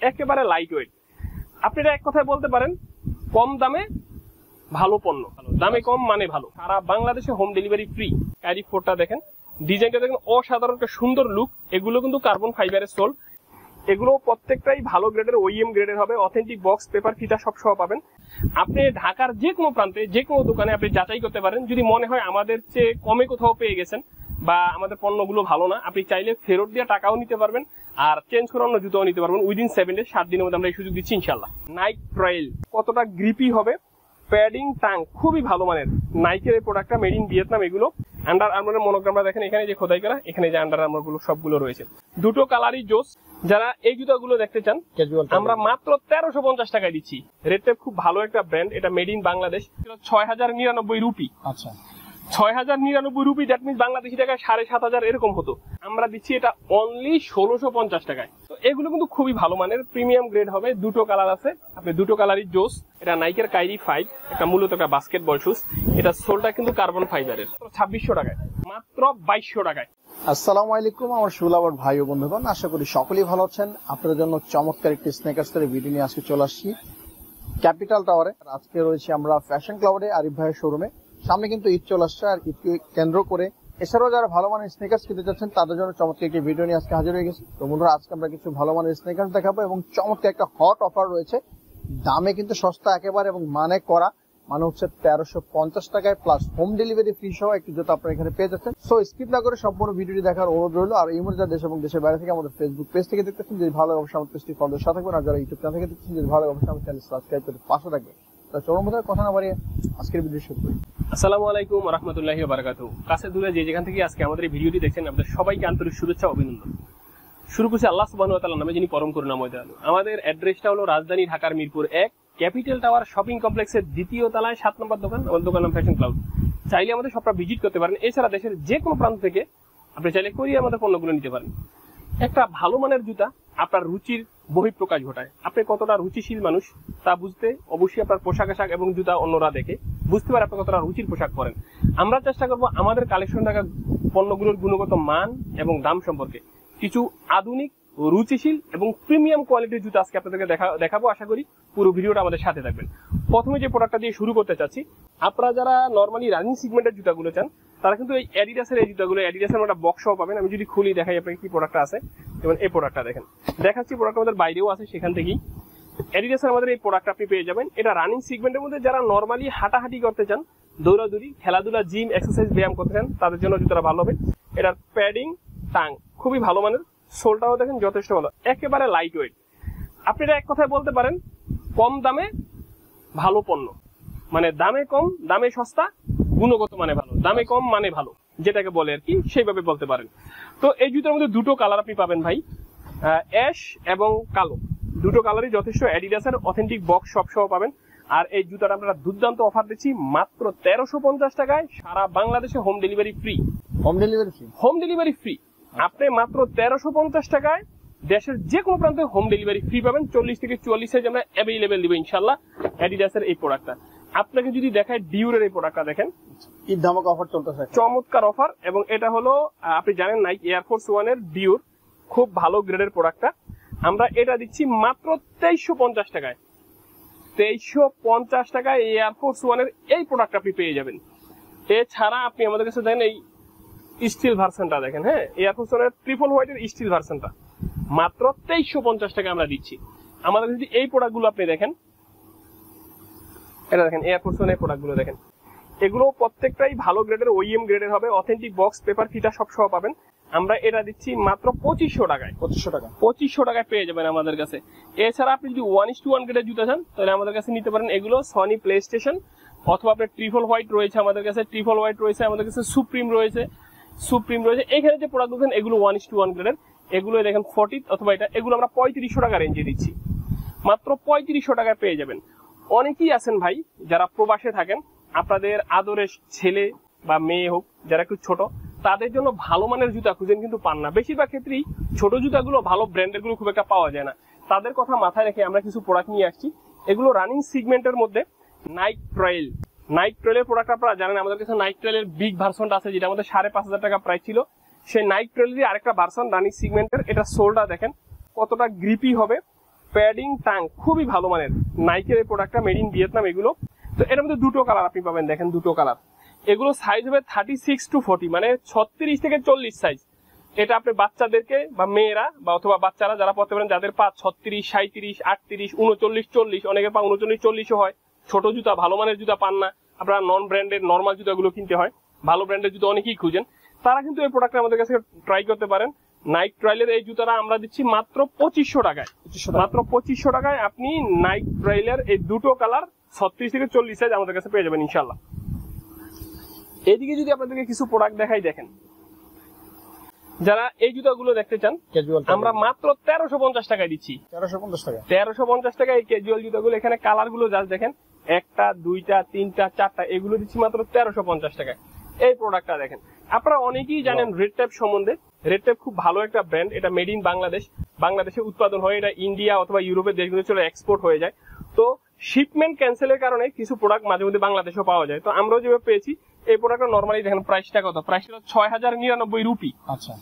একেবারে light weight. আপনি এটা এক কথায় বলতে পারেন কম দামে ভালো পণ্য, দামে কম মানে ভালো। সারা বাংলাদেশে হোম ডেলিভারি ফ্রি। কাইরি 4টা দেখেন, ডিজাইনটা দেখেন অসাধারণ একটা সুন্দর লুক। এগুলো কিন্তু কার্বন ফাইবারের সোল। এগুলো প্রত্যেকটাই ভালো গ্রেডের, ওইএম গ্রেডের হবে। অথেন্টিক বক্স, পেপার, ফিতা সব সহ পাবেন। আপনি ঢাকার যে কোনো প্রান্তে যে কোনো দোকানে আপনি যাচাই করতে পারেন। যদি মনে হয় আমাদের চেয়ে কমে কোথাও পেয়ে গেছেন বা আমাদের পণ্যগুলো ভালো না, আপনি চাইলে ফেরত দিয়ে টাকাও নিতে পারবেন আর চেঞ্জ করে অন্য জুতাও নিতে পারবেন উইদিন 7 ডেজ। 7 দিনের মধ্যে আমরা এই সুযোগ দিচ্ছি ইনশাল্লাহ। নাইক ট্রাইল কতটা গ্রিপি হবে, প্যাডিং টাং খুবই ভালো মানের। নাইকের এই প্রোডাক্টটা মেড ইন ভিয়েতনাম। এগুলো আন্ডার আর্মারের মনোগ্রামটা দেখেন, এখানে যে খোদাই করা, এখানে যে আন্ডার আর্মার গুলো সবগুলো রয়েছে। দুটো কালারই জোস। যারা এই জুতাগুলো দেখতে চান আমরা মাত্র 1350 টাকায় দিচ্ছি। রেডটেপ খুব ভালো একটা ব্র্যান্ড, এটা মেড ইন বাংলাদেশ। 6099 রুপি। আচ্ছা, 6099 রুপি, দ্যাট মিনস বাংলাদেশি টাকায় 7500 এরকম হতো। আমরা দিচ্ছি এটা অনলি 1650 টাকায়। তো এগুলো কিন্তু খুবই ভালো মানের, প্রিমিয়াম গ্রেড হবে। দুটো কালার আছে, আপনি দুটো কালারই জোস। এটা নাইকের কাইরি 5, একটা মূলত একটা বাস্কেটবল শুজ। এটা সোলটা কিন্তু কার্বন ফাইবারের। 2600 টাকায়, মাত্র 2200 টাকায়। আসসালামু আলাইকুম আমার সুলাবর ভাই ও বন্ধুগণ, আশা করি সকলেই ভালো আছেন। আপনাদের জন্য চমৎকার একটি স্নেকার্সের ভিডিও নিয়ে আজকে চলে আসছি ক্যাপিটাল টাওয়ারে। আজকে রয়েছে আমরা ফ্যাশন ক্লাউডে আরিফ ভাইয়ের শোরুমে। সামনে কিন্তু ঈদ চলে আসছে, আর ঈদকে কেন্দ্র করে এছাড়াও যারা ভালো মানের স্নেকার্স কিনতে চাচ্ছেন তাদের জন্য চমৎকার একটি ভিডিও নিয়ে আজকে হাজির হয়ে গেছি। তো বন্ধুরা, আজকে আমরা কিছু ভালো মানের স্নেকার্স দেখাবো এবং চমৎকার একটা হট অফার রয়েছে। দামে কিন্তু সস্তা একেবারে এবং মানে করা, মানে হচ্ছে 1350 টাকায় প্লাস হোম ডেলিভারি ফ্রি সহ একটি জুতা আপনারা এখানে পেয়ে যাচ্ছেন। সো স্কিপ না করে সম্পূর্ণ ভিডিওটি দেখার অনুরোধ রইল। আর এই মুহূর্তে দেশ এবং দেশের বাইরে থেকে আমাদের ফেসবুক পেজ থেকে দেখতেছেন, যদি ভালো অবশ্যই আমার পেজটি ফলো সাথে থাকবেন। আর যারা ইউটিউব চ্যানেল থেকে দেখতেছেন, যদি ভালো অবশ্যই আমার চ্যানেল সাবস্ক্রাইব করে পাশে থাকবেন। তো চলুন বন্ধুরা, কথা না বাড়িয়ে আজকের ভিডিও শুরু করি। আসসালামু আলাইকুম ওয়া রাহমাতুল্লাহি ওয়া বারাকাতুহু। কাছে দূরে যে যেখান থেকে আজকে আমাদের এই ভিডিওটি দেখছেন, আপনাদের সবাইকে আন্তরিক শুভেচ্ছা ও অভিনন্দন। শুরু করছি আল্লাহ সুবহানাহু ওয়া তাআলার নামে, যিনি পরম করুণাময় দয়ালু। আমাদের অ্যাড্রেসটা হলো রাজধানী ঢাকার মিরপুর 1, ক্যাপিটাল টাওয়ার শপিং কমপ্লেক্সের 2য় তলায় 7 নম্বর দোকান। আমাদের দোকান নাম ফ্যাশন ক্লাউড। চাইলে আমাদের শপটা ভিজিট করতে পারেন। এছাড়া দেশের যে কোনো প্রান্ত থেকে আপনি চাইলে কুরিয়ারে আমাদের পণ্যগুলো নিতে পারেন। একটা ভালো মানের জুতা আপনার রুচির বহিঃপ্রকাশ ঘটায়। আপনি কতটা রুচিশীল মানুষ তা বুঝতে অবশ্যই আপনার পোশাক আশাক এবং জুতা অন্যরা দেখে বুঝতে পারে আপনি কতটা রুচির পোশাক পরেন। আমরা চেষ্টা করব আমাদের কালেকশন থাকা পণ্যগুলোর গুণগত মান এবং দাম সম্পর্কে কিছু আধুনিক, রুচিশীল এবং প্রিমিয়াম কোয়ালিটির জুতা আজকে আপনাদেরকে দেখাবো। আশা করি পুরো ভিডিওটা আমাদের সাথে থাকবেন। প্রথমে যে প্রোডাক্টটা দিয়ে শুরু করতে চাচ্ছি, আপনারা যারা নর্মালি রানিং সেগমেন্টের জুতাগুলো চান তারা কিন্তু এই অ্যাডিডাসের এই জুতাগুলো, অ্যাডিডাসের একটা বক্সও পাবেন। আমি যদি খুলি দেখাই আপনাকে কি প্রোডাক্টটা আছে। যেমন এই প্রোডাক্টটা দেখেন, দেখাচ্ছি প্রোডাক্ট আমাদের বাইরেও আছে, সেখান থেকেই অ্যাডিডাসের আমাদের এই প্রোডাক্ট আপনি পেয়ে যাবেন। এটা রানিং সেগমেন্টের মধ্যে যারা নর্মালি হাঁটাহাঁটি করতে চান, দৌড়াদৌড়ি, খেলাধুলা, জিম, এক্সারসাইজ, ব্যায়াম করতে চান তাদের জন্য জুতাটা ভালো হবে। এটার প্যাডিং টাং খুবই ভালো মানের, সোলটাও দেখেন যথেষ্ট ভালো, একেবারে লাইট ওয়েট। আপনি এটা এক কথায় বলতে পারেন কম দামে ভালো পণ্য, মানে দামে কম, দামে সস্তা, গুণগত মানে ভালো, দামে কম মানে ভালো, যেটাকে বলে আর কি, সেইভাবে বলতে পারেন। তো এই জুতার মধ্যে দুটো কালার আপনি পাবেন ভাই, অ্যাশ এবং কালো। দুটো কালারই যথেষ্ট। অ্যাডিডাসের অথেন্টিক বক্স সব সহ পাবেন। আর এই জুতাটা আমরা দুর্দান্ত অফার দিচ্ছি মাত্র 1350 টাকায়। সারা বাংলাদেশে home delivery free. Home delivery free? Home delivery free. আপনি মাত্র 1350 টাকায় দেশের যে কোনো প্রান্তে হোম ডেলিভারি ফ্রি পাবেন। 40 থেকে 44 সাইজ আমরা অ্যাভেলেবেল দিব ইনশাল্লাহ। অ্যাডিডাসের এই প্রোডাক্টটা আপনাকে যদি দেখায়, ডিউরের এই প্রোডাক্টটা দেখেন, ঈদ ধামাকা অফার চলতেছে, চমৎকার অফার। এবং এটা হলো আপনি জানেন নাইক এয়ারফোর্স 1 এর ডিউর, খুব ভালো গ্রেডের প্রোডাক্টটা। আমরা এটা দিচ্ছি মাত্র 2350 টাকায়। 2350 টাকায় এয়ারফোর্স 1 এর এই প্রোডাক্ট আপনি পেয়ে যাবেন। এছাড়া আপনি আমাদের কাছে দেখেন এই স্টিল ভার্সনটা দেখেন, হ্যাঁ, এয়ারফোর্স 1 এর ট্রিপল হোয়াইটের স্টিল ভার্সনটা মাত্র 2350 টাকা আমরা দিচ্ছি। আমাদের যদি এই প্রোডাক্টগুলো আপনি দেখেন, এটা দেখেন এয়ারফোর্স 1 এর প্রোডাক্টগুলো দেখেন, এগুলো প্রত্যেকটাই ভালো গ্রেডের, ওইএম গ্রেডের হবে। অথেন্টিক বক্স, পেপার, ফিতা সব সহ পাবেন। আমরা এটা দিচ্ছি মাত্র 2500 টাকায়। 2500 টাকায় পেয়ে যাবেন আমাদের কাছে। এছাড়া আপনি যদি 1:1 গ্রেডের জুতা চান তাহলে আমাদের কাছে নিতে পারেন এগুলো সনি প্লে স্টেশন, অথবা আপনার ট্রিপল হোয়াইট রয়েছে আমাদের কাছে, ট্রিপল হোয়াইট রয়েছে আমাদের কাছে, সুপ্রিম রয়েছে, এখানে যে প্রোডাক্ট দেখেন এগুলো 1:1 গ্রেডের। এগুলো দেখেন 40 অথবা এটা, এগুলো আমরা 3500 টাকা রেঞ্জে দিচ্ছি। মাত্র 3500 টাকায় পেয়ে যাবেন। অনেকেই আছেন ভাই যারা প্রবাসে থাকেন, আপনাদের আদরের ছেলে বা মেয়ে হোক যারা একটু ছোট, তাদের জন্য ভালো মানের জুতা খুঁজেন কিন্তু পান না। বেশিরভাগ ক্ষেত্রেই ছোট জুতাগুলো, ভালো ব্র্যান্ডের গুলো খুব একটা পাওয়া যায় না। তাদের কথা মাথায় রেখে আমরা কিছু প্রোডাক্ট নিয়ে আসছি। এগুলো রানিং সেগমেন্টের মধ্যে নাইক ট্রাইল। নাইক ট্রেলের প্রোডাক্ট আপনারা জানেন, আমাদের কাছে নাইক ট্রেলের বিগ ভার্সনটা আছে, যেটা আমাদের 5500 টাকা প্রাইস ছিল। সেই নাইক ট্রেলেরই আরেকটা ভার্সন রানিং সেগমেন্টের। এটা সোলটা দেখেন কতটা গ্রিপি হবে, প্যাডিং টাং খুবই ভালো মানের নাইকের এই প্রোডাক্টটা, মেড ইন ভিয়েতনাম এগুলো। তো এটার মধ্যে দুটো কালার আপনি পাবেন, দেখেন দুটো কালার। এগুলো সাইজ হবে 36 to 40, মানে 36 থেকে 40 সাইজ। এটা আপনি বাচ্চাদেরকে বা মেয়েরা বা অথবা বাচ্চারা যারা পড়তে পারেন, যাদের পা 36, 37, 38, 39, 40, অনেকের পা 39, 40 হয়। ছোট জুতা, ভালো মানের জুতা পান না, আপনারা নন ব্র্যান্ডের নর্মাল জুতাগুলো কিনতে হয়, ভালো ব্র্যান্ডের জুতা অনেকেই খুঁজেন, তারা কিন্তু এই প্রোডাক্টটা আমাদের কাছে ট্রাই করতে পারেন। নাইক ট্রাইলের এই জুতাটা আমরা দিচ্ছি মাত্র 2500 টাকায়। মাত্র 2500 টাকায় আপনি নাইক ট্রাইলের এই দুটো কালার 36 থেকে 40 সাইজ আমাদের কাছে পেয়ে যাবেন ইনশাল্লাহ। এদিকে যদি আপনাদেরকে কিছু প্রোডাক্ট দেখাই, দেখেন যারা এই জুতাগুলো দেখতে চান আমরা মাত্র 1350 টাকায় দিচ্ছি। 1350 টাকায় এই ক্যাজুয়াল জুতাগুলো। এখানে কালার গুলো জাস্ট দেখেন, একটা, দুইটা, তিনটা, চারটা, এগুলো দিচ্ছি মাত্র 1350 টাকায়। এই প্রোডাক্টটা দেখেন, আপনারা অনেকেই জানেন রেড টেপ সম্বন্ধে। রেড টেপ খুব ভালো একটা ব্র্যান্ড, এটা মেড ইন বাংলাদেশ, বাংলাদেশে উৎপাদন হয়, এটা ইন্ডিয়া অথবা ইউরোপের দেশগুলো চলে এক্সপোর্ট হয়ে যায়। তো শিপমেন্ট ক্যান্সেলের কারণে কিছু প্রোডাক্ট মাঝে মধ্যে বাংলাদেশেও পাওয়া যায়। তো আমরাও যেভাবে পেয়েছি, এই প্রোডাক্টটা নর্মালি দেখেন প্রাইসটা কত, প্রাইসটা 6099 রুপি। আচ্ছা,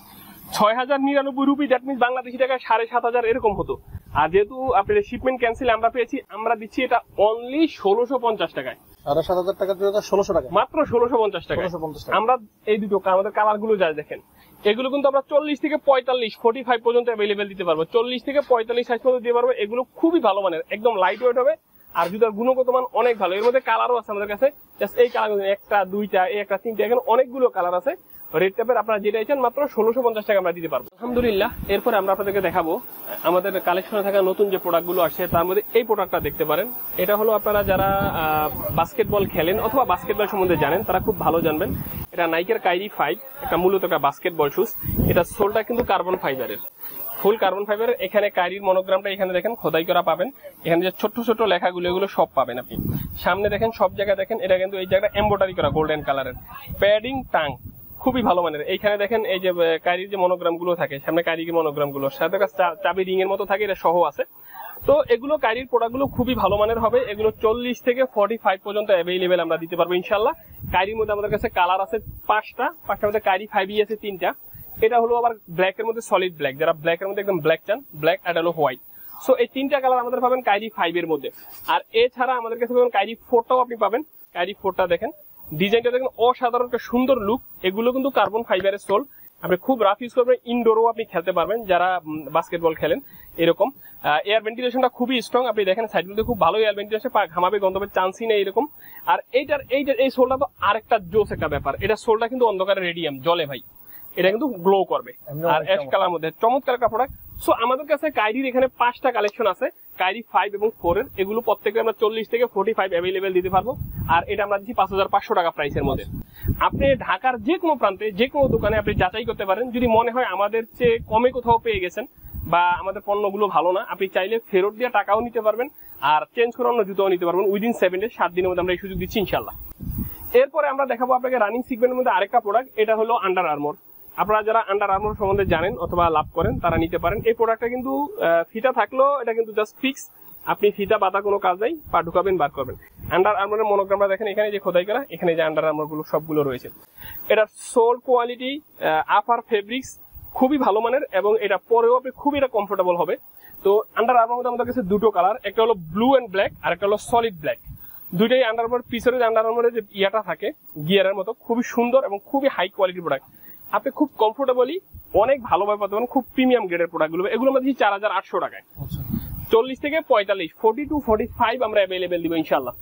6099 রুপি, দ্যাট মিনস বাংলাদেশি টাকায় 7500 এরকম হতো। আর যেহেতু আপনার শিপমেন্ট ক্যান্সেল আমরা পেয়েছি, আমরা দিচ্ছি এটা অনলি 1650 টাকায়। 7500 টাকা, 1600 টাকা, মাত্র 1650 টাকা। আমরা এই দুটো আমাদের কালার গুলো যা দেখেন, এগুলো কিন্তু আমরা 40 থেকে 45, 45 পর্যন্ত অ্যাভেলেবেল দিতে পারবো। 40 থেকে 45 সাইজ পর্যন্ত দিতে পারবো। এগুলো খুবই ভালো মানের, একদম লাইট ওয়েট হবে, আর জুতার গুণগত মান অনেক ভালো। এর মধ্যে কালারও আছে আমাদের কাছে, জাস্ট এই কালার একটা, দুইটা, এই একটা, তিনটা, এখানে অনেকগুলো কালার আছে। রেড টেপের আপনারা যেটা চান মাত্র 1650 টাকা আমরা দিতে পারবো আলহামদুলিল্লাহ। এরপরে আমরা আপনাদেরকে দেখাবো আমাদের কালেকশনে থাকা নতুন যে প্রোডাক্ট গুলো আসছে, তার মধ্যে এই প্রোডাক্টটা দেখতে পারেন। এটা হলো আপনারা যারা বাস্কেটবল খেলেন অথবা বাস্কেটবল সম্বন্ধে জানেন, তারা খুব ভালো জানবেন। এটা নাইকের কাইরি 5, একটা মূলত একটা বাস্কেটবল শুজ। এটা সোলটা কিন্তু কার্বন ফাইবারের, ফুল কার্বন ফাইবারের। এখানে কাইরির মনোগ্রামটা এখানে দেখেন খোদাই করা পাবেন। এখানে যে ছোট ছোট লেখাগুলো, এগুলো সব পাবেন আপনি। সামনে দেখেন সব জায়গায় দেখেন, এটা কিন্তু এই জায়গাটা এমব্রয়ডারি করা গোল্ডেন কালারের। প্যাডিং টাং খুবই ভালো মানের। এইখানে দেখেন এই যে কাইরির যে মনোগ্রাম গুলো থাকে, সামনে কাইরির মনোগ্রাম গুলো সাথে চাবি রিং এর মতো থাকে, এটা সহ আছে। তো এগুলো কাইরির প্রোডাক্ট গুলো খুবই ভালো মানের হবে। এগুলো 40 থেকে 45 পর্যন্ত অ্যাভেলেবেল আমরা দিতে পারবো ইনশাল্লাহ। কাইরির মধ্যে আমাদের কাছে কালার আছে পাঁচটার মধ্যে কাইরি 5 আছে 3টা। এটা হলো আবার ব্ল্যাক এর মধ্যে সলিড ব্ল্যাক, যারা ব্ল্যাক এর মধ্যে একদম ব্ল্যাক চান, ব্ল্যাক আর হলো হোয়াইট। সো এই 3টা কালার আমাদের পাবেন কাইরি 5 এর মধ্যে। আর এছাড়া আমাদের কাছে পাবেন কাইরি 4টাও আপনি পাবেন। কাইরি 4টা দেখেন, ডিজাইনটা দেখেন অসাধারণ একটা সুন্দর লুক। এগুলো কিন্তু কার্বন ফাইবারের সোল, আপনি খুব রাফ ইউজ করবেন, ইনডোরও আপনি খেলতে পারবেন যারা বাস্কেটবল খেলেন। এরকম এয়ার ভেন্টিলেশনটা খুবই স্ট্রং, আপনি দেখেন সাইডগুলোতে খুব ভালো এয়ার ভেন্টিলেশন, পা ঘামাবে গন্ধবের চান্সই নেই এরকম। আর এইটার এই সোলটা তো আরেকটা জোস একটা ব্যাপার, এটা সোলটা কিন্তু অন্ধকারে রেডিয়াম জলে ভাই, এটা কিন্তু গ্লো করবে। আর অ্যাশ কালার মধ্যে চমৎকার একটা প্রোডাক্ট। সো আমাদের কাছে কাইরির এখানে 5টা কালেকশন আছে, কাইরি 5 এবং 4 এর। এগুলো প্রত্যেকে আমরা 40 থেকে 45 অ্যাভেলেবেল দিতে পারবো। আর এটা আমরা দিচ্ছি 5500 টাকা প্রাইসের মধ্যে। আপনি ঢাকার যে কোনো প্রান্তে যে কোনো দোকানে আপনি যাচাই করতে পারেন। যদি মনে হয় আমাদের চেয়ে কমে কোথাও পেয়ে গেছেন বা আমাদের পণ্যগুলো ভালো না, আপনি চাইলে ফেরত দিয়ে টাকাও নিতে পারবেন, আর চেঞ্জ করে অন্য জুতোও নিতে পারবেন উইদিন 7 ডেজ, 7 দিনের মধ্যে আমরা এই সুযোগ দিচ্ছি ইনশাল্লাহ। এরপরে আমরা দেখাবো আপনাকে রানিং সিগমেন্টের মধ্যে আরেকটা প্রোডাক্ট, এটা হলো আন্ডার আর্মর। আপনারা যারা আন্ডার আর্মর সম্বন্ধে জানেন অথবা লাভ করেন, তারা নিতে পারেন। এই প্রোডাক্টটা কিন্তু ফিতা থাকলেও এটা কিন্তু জাস্ট ফিক্স, আপনি ফিতা বাঁধা কোনো কাজ নাই, পা ঢুকাবেন বার করবেন। আন্ডার আর্মরের মনোগ্রামটা দেখেন, এখানে যে খোদাই করা, এখানে যে আন্ডার আর্মর গুলো সবগুলো রয়েছে। এটা সোল কোয়ালিটি, আপার ফেব্রিক্স খুবই ভালো মানের, এবং এটা পরেও আপনি খুবই এটা কমফোর্টেবল হবে। তো আন্ডার আর্মর মধ্যে আমাদের কাছে দুটো কালার, একটা হলো ব্লু এন্ড ব্ল্যাক, আর একটা হলো সলিড ব্ল্যাক। দুইটাই আন্ডার আর্মর, পিছনে যে আন্ডার আর্মরের যে ইয়াটা থাকে গিয়ারের মতো, খুবই সুন্দর এবং খুবই হাই কোয়ালিটির প্রোডাক্ট। আপনি খুব কমফোর্টেবলি অনেক ভালোভাবে পাতে পারেন, খুব প্রিমিয়াম গ্রেডের প্রোডাক্ট গুলো। এগুলো মধ্যে 4800 টাকায় 40 থেকে 45, 40 to 45 আমরা অ্যাভেলেবেল দিব ইনশাল্লাহ।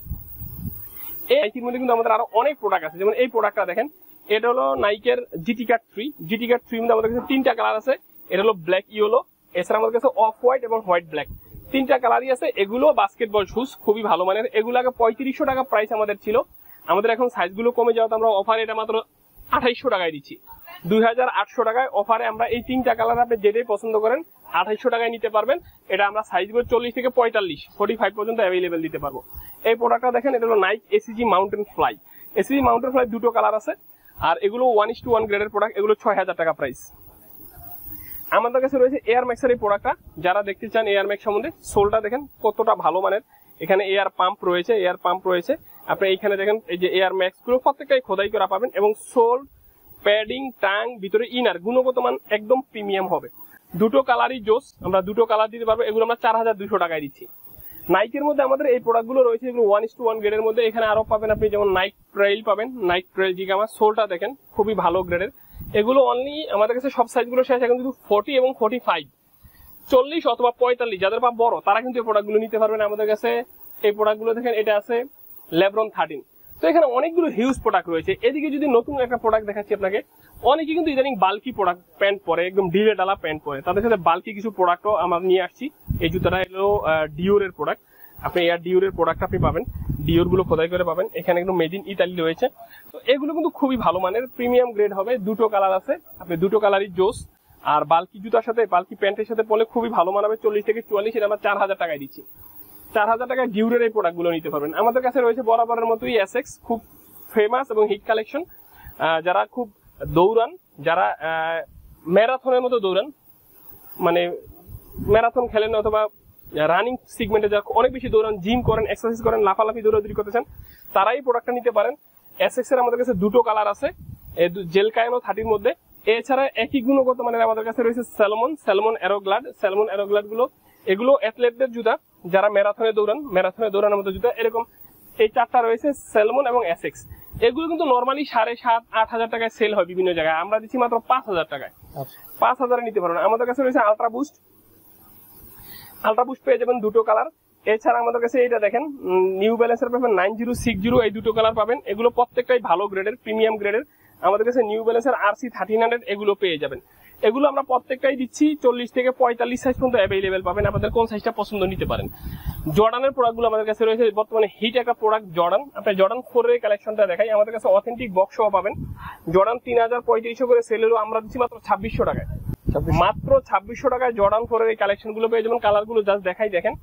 এই মধ্যে কিন্তু আমাদের আরো অনেক প্রোডাক্ট আছে, যেমন এই প্রোডাক্টটা দেখেন, এটা হলো নাইকের জিটি কাট 3 মধ্যে আমাদের কাছে 3টা কালার আছে। এটা হলো ব্ল্যাক ইয়েলো, এছাড়া আমাদের কাছে অফ হোয়াইট এবং হোয়াইট ব্ল্যাক, 3টা কালারই আছে। এগুলো বাস্কেটবল শুজ, খুবই ভালো মানের। এগুলো আগে 3500 টাকা প্রাইস আমাদের ছিল, আমাদের এখন সাইজগুলো কমে যাওয়াতে আমরা অফারে এটা মাত্র 2800 টাকায় দিচ্ছি। 2800 টাকায় অফারে আমরা এই 3টা কালার আপনি যেটাই পছন্দ করেন 2800 টাকায় নিতে পারবেন। এটা আমরা সাইজগুলো 40 থেকে 45, 45 পর্যন্ত অ্যাভেলেবেল দিতে পারবো। এই প্রোডাক্টটা দেখেন, এটা হলো Naik ACG mountain fly. ACG mountain fly দুটো কালার আছে, আর এগুলো 1:1 গ্রেডের প্রোডাক্ট। এগুলো 6000 টাকা প্রাইস। আমাদের কাছে রয়েছে এয়ার ম্যাক্সের এই প্রোডাক্টটা, যারা দেখতে চান এয়ার ম্যাক্স সম্বন্ধে। সোলটা দেখেন কতটা ভালো মানের, এখানে এয়ার পাম্প রয়েছে। আপনি এইখানে দেখেন এই যে এয়ার ম্যাক্স গুলো প্রত্যেকটাই খোদাই করা পাবেন, এবং সোল, প্যাডিং, টাং, ভিতরে ইনার গুণগত মান একদম প্রিমিয়াম হবে। দুটো কালারই জোস, আমরা দুটো কালার দিতে পারবো। এগুলো আমরা 4200 টাকায় দিচ্ছি। নাইকের মধ্যে আমাদের এই প্রোডাক্টগুলো রয়েছে, এগুলো 1:1 গ্রেডের মধ্যে। এখানে আরো পাবেন আপনি, যেমন নাইক ট্রেইল পাবেন, নাইক ট্রেইল জিগামা। সোলটা দেখেন খুবই ভালো গ্রেডের। এগুলো অনলি আমাদের কাছে সব সাইজগুলো শেষ, এখন কিন্তু 40 এবং 45, 40 অথবা 45 যাদের পা বড় তারা কিন্তু এই প্রোডাক্টগুলো নিতে পারবেন আমাদের কাছে। এই প্রোডাক্টগুলো দেখেন, এটা আছে লেব্রন 13। তো এখানে অনেকগুলো হিউজ প্রোডাক্ট রয়েছে। এদিকে যদি নতুন একটা প্রোডাক্ট দেখাচ্ছি আপনাকে, অনেকে কিন্তু ইদানিং বাল্কি প্রোডাক্ট প্যান্ট পরে, একদম ঢিলে ডালা প্যান্ট পরে, তাদের সাথে বাল্কি কিছু প্রোডাক্টও আমরা নিয়ে আসছি। এই জুতাটা হলো ডিওরের প্রোডাক্ট, আপনি এয়ার ডিওরের প্রোডাক্ট আপনি পাবেন, ডিওর গুলো খোদাই করে পাবেন। এখানে একদম মেড ইন ইতালি রয়েছে। তো এগুলো কিন্তু খুবই ভালো মানের, প্রিমিয়াম গ্রেড হবে। দুটো কালার আছে, আপনি দুটো কালারই জোস। আর বাল্কি জুতার সাথে, বাল্কি প্যান্টের সাথে পরলে খুবই ভালো মানাবে। 40 থেকে 44, এটা আমরা 4000 টাকায় দিচ্ছি। 4000 টাকায় ডিউরের এই প্রোডাক্ট গুলো নিতে পারবেন। আমাদের কাছে রয়েছে বরাবরের মতোই এসএক্স, খুব ফেমাস এবং হিট কালেকশন। যারা খুব দৌড়ান, যারা ম্যারাথনের মতো দৌড়ান, মানে ম্যারাথন খেলেন অথবা রানিং সিগমেন্টে যারা অনেক বেশি দৌড়ান, জিম করেন, এক্সারসাইজ করেন, লাফালাফি দৌড়াদৌড়ি করতেছেন, তারাই এই প্রোডাক্টটা নিতে পারেন। এসএক্স এর আমাদের কাছে দুটো কালার আছে, জেল কায়ানো 30 এর মধ্যে। এছাড়া একই গুণগত মানের আমাদের কাছে রয়েছে স্যালমন অ্যারোগ্লাড গুলো। এগুলো অ্যাথলেটদের জুতা, যারা ম্যারাথনে দৌড়ানোর মতো জুতা। এরকম এই চারটা রয়েছে, স্যালমন এবং এসএক্স। এগুলো কিন্তু নর্মালি 7,500-8,000 টাকায় সেল হয় বিভিন্ন জায়গায়, আমরা দিচ্ছি মাত্র 5000 টাকায়। 5000 নিতে পারবেন। আমাদের কাছে রয়েছে আলট্রা বুস্ট পেয়ে যাবেন দুটো কালার। এছাড়া আমাদের কাছে এটা দেখেন, নিউ ব্যালেন্সের পাবেন 9060, এই দুটো কালার পাবেন। এগুলো প্রত্যেকটাই ভালো গ্রেডের, প্রিমিয়াম গ্রেডের। আমাদের কাছে নিউ ব্যালেন্সের RC 1300 এগুলো পেয়ে যাবেন। এগুলো আমরা প্রত্যেকটাই দিচ্ছি 40 থেকে 45 সাইজ পর্যন্ত অ্যাভেলেবেল পাবেন। আপনাদের কোন সাইজটা পছন্দ নিতে পারেন। জর্ডানের প্রোডাক্টগুলো আমাদের কাছে রয়েছে, বর্তমানে হিট একটা প্রোডাক্ট জর্ডান। আপনি জর্ডান 4 এর কালেকশনটা দেখাই, আমাদের কাছে অথেন্টিক বক্স সহ পাবেন। জর্ডান 3035 করে সেল হলো, আমরা দিচ্ছি মাত্র 2600 টাকায়। মাত্র 2600 টাকায় জর্ডান 4 এর কালেকশন গুলো পেয়ে যাবেন। কালার গুলো জাস্ট দেখাই, দেখেন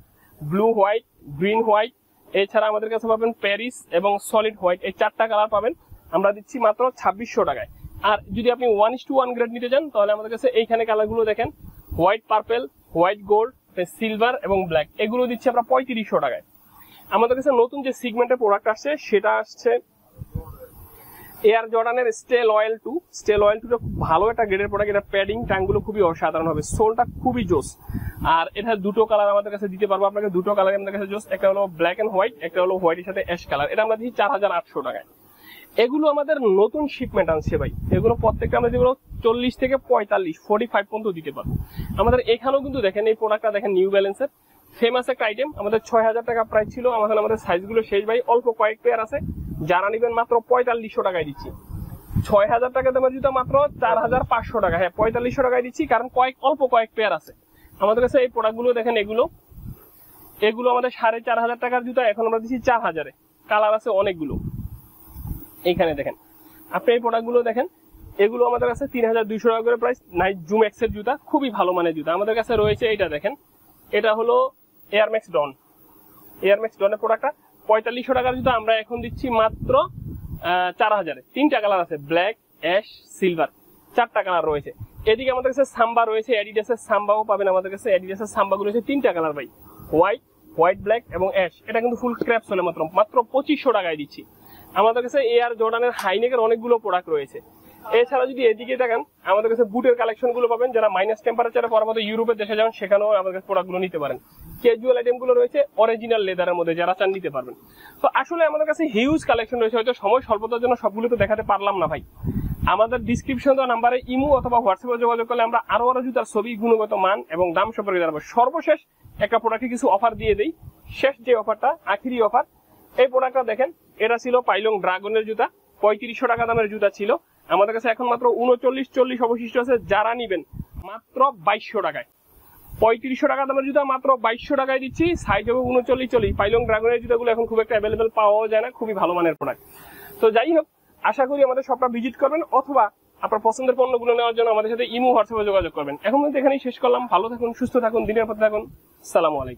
ব্লু হোয়াইট, গ্রিন হোয়াইট। এছাড়া আমাদের কাছে পাবেন প্যারিস এবং সলিড হোয়াইট, এই চারটা কালার পাবেন। আমরা দিচ্ছি মাত্র 2600 টাকায়। আর যদি আপনি 1:1 গ্রেড নিতে চান, তাহলে আমাদের কাছে এইখানে কালার গুলো দেখেন, white purple, white gold, silver এবং ব্ল্যাক, এগুলো দিচ্ছি আমরা 3500 টাকায়। আমাদের কাছে নতুন যে সিগমেন্টের প্রোডাক্ট আসছে, সেটা আসছে এয়ার জর্ডানের স্টে লয়াল 2। স্টে লয়াল 2টা খুব ভালো একটা গ্রেডের প্রোডাক্ট। এটা প্যাডিং টাংগুলো খুবই অসাধারণ হবে, সোলটা খুবই জোস। আর এটা দুটো কালার আমাদের কাছে দিতে পারবো আপনাকে, দুটো কালার আমাদের কাছে জোস। একটা হলো ব্ল্যাক এন্ড হোয়াইট, একটা হলো হোয়াইটের সাথে অ্যাশ কালার। এটা আমরা দিচ্ছি 4800 টাকায়। এগুলো আমাদের নতুন শিপমেন্ট আনছে ভাই। এগুলো প্রত্যেকটা আমরা যেগুলো 40 থেকে 45 পর্যন্ত দিতে পারবো। আমাদের এখানেও কিন্তু দেখেন, এই প্রোডাক্টটা দেখেন, নিউ ব্যালেন্সের ফেমাস একটা আইটেম। আমাদের 6000 টাকা প্রাইস ছিল, আমাদের সাইজগুলো শেষ ভাই, অল্প কয়েক পেয়ার আছে। যারা নিবেন মাত্র 4500 টাকায় দিচ্ছি। 6000 টাকা দামের জুতা মাত্র 4500 টাকা। হ্যাঁ, 4500 টাকায় দিচ্ছি, কারণ অল্প কয়েক পেয়ার আছে আমাদের কাছে। এই প্রোডাক্টগুলো দেখেন, এগুলো আমাদের 4500 টাকার জুতা, এখন আমরা দিচ্ছি 4000-এ। কালার আছে অনেকগুলো। এইখানে দেখেন, আপনি এই প্রোডাক্টগুলো দেখেন, এগুলো আমাদের কাছে 3200 টাকা করে প্রাইস। নাইক জুম এক্সের জুতা, খুবই ভালো মানের জুতা আমাদের কাছে রয়েছে। এটা দেখেন, এটা হলো এয়ারম্যাক্স ডনের প্রোডাক্টটা 4500 টাকার জুতা, আমরা এখন দিচ্ছি মাত্র 4000-এ। 3টা কালার আছে, ব্ল্যাক, অ্যাশ, সিলভার, 4টা কালার রয়েছে। এদিকে আমাদের কাছে সাম্বা রয়েছে, অ্যাডিডাসের সাম্বাও পাবেন আমাদের কাছে। অ্যাডিডাসের সাম্বাগুলো রয়েছে 3টা কালার ভাই, হোয়াইট, ব্ল্যাক এবং অ্যাশ। এটা কিন্তু ফুল ক্র্যাপ চলে, মাত্র 2500 টাকায় দিচ্ছি। আমাদের কাছে এয়ার জর্ডানের হাইনেকের অনেকগুলো প্রোডাক্ট রয়েছে। এছাড়া যদি এদিকে দেখেন, আমাদের কাছে বুটের কালেকশন গুলো পাবেন। যারা মাইনাস টেম্পারেচারে পরবর্তী ইউরোপের দেশে যান, সেখানেও আমাদের কাছে প্রোডাক্ট গুলো নিতে পারেন। ক্যাজুয়াল আইটেম গুলো রয়েছে অরিজিনাল লেদারের মধ্যে, যারা চান নিতে পারবেন। তো আসলে আমাদের কাছে হিউজ কালেকশন রয়েছে, হয়তো সময় স্বল্পতার জন্য সবগুলো তো দেখাতে পারলাম না ভাই। আমাদের ডিসক্রিপশন দেওয়া নাম্বারে ইমো অথবা হোয়াটসঅ্যাপে যোগাযোগ করলে আমরা আরো জুতার ছবি, গুণগত মান এবং দাম সম্পর্কে জানাবো। সর্বশেষ একটা প্রোডাক্টে কিছু অফার দিয়ে দেই। শেষ যে অফারটা, আখিরি অফার, এই প্রোডাক্টটা দেখেন, এটা ছিল পাইলং ড্রাগনের জুতা, 3500 টাকা দামের জুতা ছিল। আমাদের কাছে এখন মাত্র 39-40 অবশিষ্ট আছে। যারা নিবেন মাত্র 2200 টাকায়, 3500 টাকা দামের জুতা মাত্র 2200 টাকায় দিচ্ছি। সাইজ হবে 39-40। পাইলং ড্রাগনের জুতাগুলো এখন খুব একটা অ্যাভেলেবেল পাওয়া যায় না, খুবই ভালো মানের প্রোডাক্ট। তো যাই হোক, আশা করি আমাদের শপটা ভিজিট করবেন, অথবা আপনার পছন্দের পণ্যগুলো নেওয়ার জন্য আমাদের সাথে ইমো হোয়াটসঅ্যাপে যোগাযোগ করবেন। এখন কিন্তু এখানেই শেষ করলাম। ভালো থাকুন, সুস্থ থাকুন, দিনের পথে থাকুন। আসসালামু আলাইকুম।